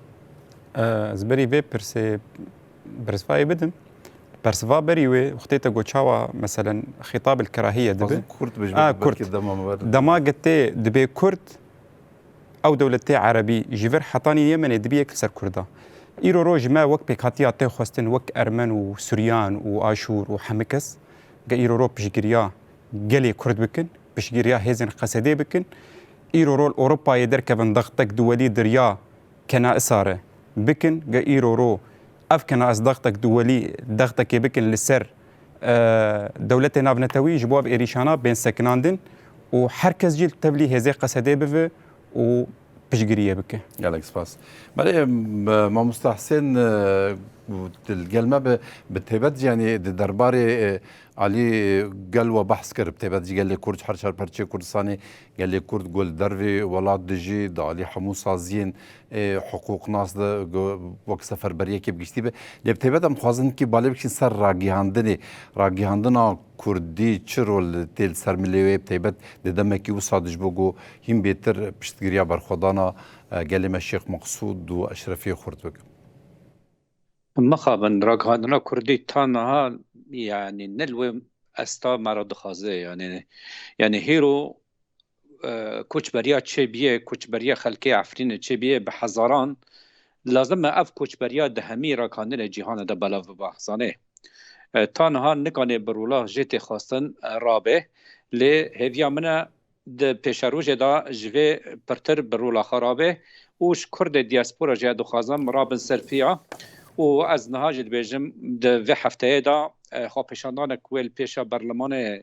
زبری به برسفای بدم برسفا بريوي وقتيتا قوتشاوا مثلا خطاب الكراهيه دبي كرد دما قتي دبي كرد او دولتي عربي جيفر حطاني يمن دبي كسر كردا ايرو روج ما وك بكاتيا تي خوستن وك ارمن وسوريان واشور وحمكس ايرو رو بشجريا قالي كرد بكن بشجريا هيزن قسدي بكن ايرو رول اوروبا يدركبن ضغطك دولي دريا كنا اساره بكن ايرو رو أفكنا أصدقتك دولي ضغطك بكن للسر دولتي نافنتوي جبواب إريشانا بين سكناندن وحركز جيل تبلي هزي قصدي بفه وبشجريه بك يالك سباس بعدين ما مستحسن الجلمة بتهبت يعني درباري علي قال وبحث كر بتهبت قال لي كرد حرشار برشة كردستاني قال لي كرد قول درفي ولاد دجي دالي حمو سازين حقوق ناس وقت سفر بريه كيف جشتي اللي بتهبت هم خوازن كي بالبكشين سر راجيهاندنا كردي تشرول تيل سر مليوي بتهبت دمكي وصادج بوجو هم بيتر بشتغريا برخدانا قال لي الشيخ مقصود واشرفيه خرد بك مخابن راگهاندنا کردی تانها يعني نلوي استا مراد خازه يعني هيرو كوچ بريا تشبيه كوچ بريا خلقي عفرين تشبيه بحزاران لازم اف کوچبریا ده همی راکاندن جهان ده بلاو بحثانه تانها نکانه برولا جت خواستن رابه لی هیویا منه ده پیشروج دا جوه پرتر برولا خرابه اوش کرد دیاسپورا جه دخوازم رابن سرفیا و از نهاج بیجم ده و هفته دا خواه پیشاندان کویل پیشا برلمان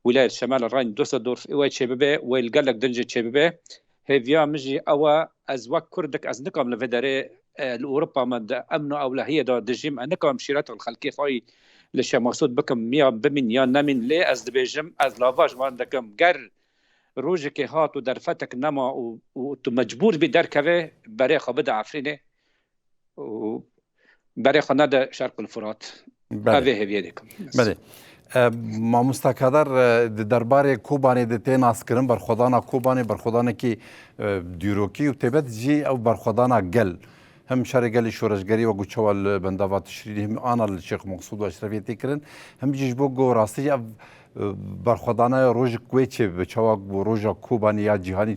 ولایت شمال راین دوسلدورف اوه چه ببه و الگلک دنجه چه ببه هیویا مجی اوه از وقت کردک از نکام لفداره الأوروبا من دا أمن أولوية دا دجيم أنا كم شيرات الخلقية خاي لش مقصود بكم ميا بمن يا نمن لي أز دبيجم أز لافاج وان دكم جر روجك هات ودرفتك نما ومجبور بدر كذا بريخة بدأ عفرينه وبريخة ندا شرق الفرات هذه هي بيدكم بله ما مستقدر درباره کوبانی دته ناسکرین بر خدانا کوبانی بر خدانا کی دیروکی و تبت جی او بر خدانا گل هم شرقلی شورشگری و گوچوال بنداوات تشریدی هم آنا الشيخ مقصود و اشرفی تکرن هم جیش بو راستی بر خدانا روز کوی چه بچوا روز کوبانی یا جهانی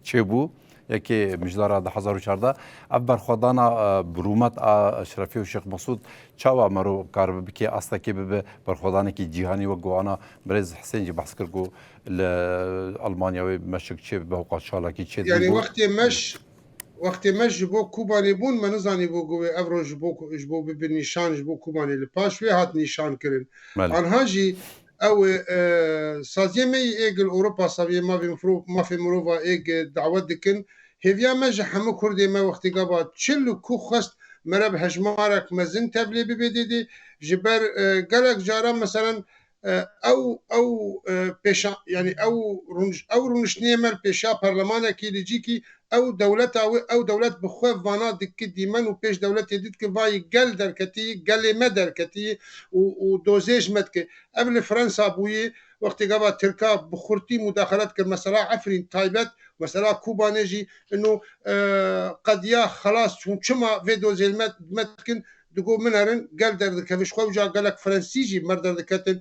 چه بو یکی مجدار ده 1014 اف بر خدانا برومت اشرفی و شیخ مقصود چاوا مرو کار بکی استا کی به بر خدانا کی جهانی و گوانا برز حسین جی بحث کرگو المانیا و مشک چه به اوقات شالاکی چه يعني وقت مش جبو کوبانی بون من نزانی بو گوه افرو جبو ببین نشان جبو کوبانی لپاش وی هات نشان کرن آنها جی او سازیه می ایگل اوروپا ساویه ما في مروفا ایگ دعوت دکن هیویا مج همه کرده ما وقتی گابا چلو کو خست مرب هجمارک مزن تبلی ببیدیدی جبر گلک جارا مثلا او پیشا يعني او رونشنيه مال بيشا برلمان كي لجي كي او دولت بخوف وانا دك ديمن و بيش دولت يديد كي فاي قل دركتي قل ما دركتي ودوزيج مدك قبل فرنسا بوي وقت قبا تركا بخورتي مداخلات كمسألة عفرين تايبت مسألة كوبا نجي انه قد يا خلاص شما في دوزيج مدكن دقو منهرن قل دردكفش خوجا قالك فرنسيجي مردر دكتن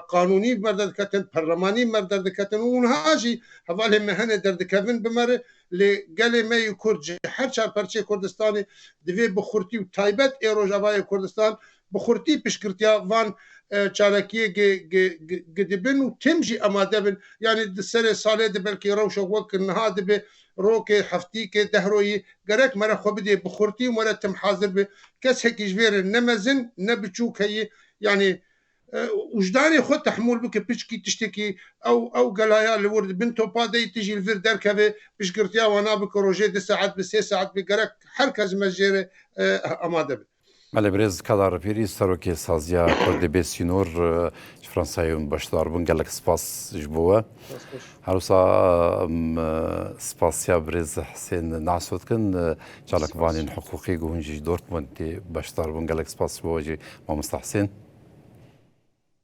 قانوني مردد كتن برلماني مردد كتن ونهاجي هذول مهنه درد كفن بمر لقال ما يكرج حرشا برشي كردستاني دفي بخورتي وتايبت ايرو جافاي كردستان بخورتي بشكرتيا فان چاركيه قدبن وتمشي اماده يعني السنه صالح بلكي روشه وك النهاد به روكي حفتيكي دهروي قرك مره خبدي بخورتي ولا تم حاضر به كس هيك جبير نمزن نبچوك هي يعني وجداني خد تحمل بك بيشكي تشتكي او قلايا اللي ورد بنتو بادي تجي الفير دركبه بشكرتيا وانا بك روجي 2 ساعات ب 6 ساعات بقرك حركه مجيره اماده بله برز کدار پیری سروکی سازیا کرد بسیار فرانسوی باشدار بون گلک سپاس جبوه هروسا سپاسیا برز حسین ناسود کن جالک وانین حقوقی گونجی دورتموند باشدار بون گلک سپاس بوجی ما مستحسن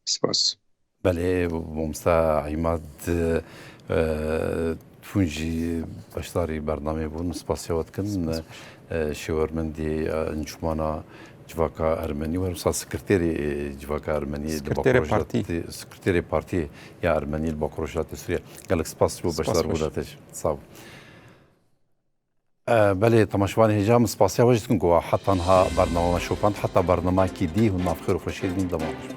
سپاس بله ممستا عماد تونجی باشداری برنامه بون سپاسیات کن شورمندی انجمانا جواکا ارمنی و رسا سکرتری جواکا ارمنی سکرتری پارتی یا ارمنی باکروشات سوریه گلک سپاس بو باشدار بودتش صاحب بله تماشوان هجام سپاسیا وجد کن گوا حتی انها برنامه شوپان حتی برنامه کی دی هم نافخیر و خوشید دماغش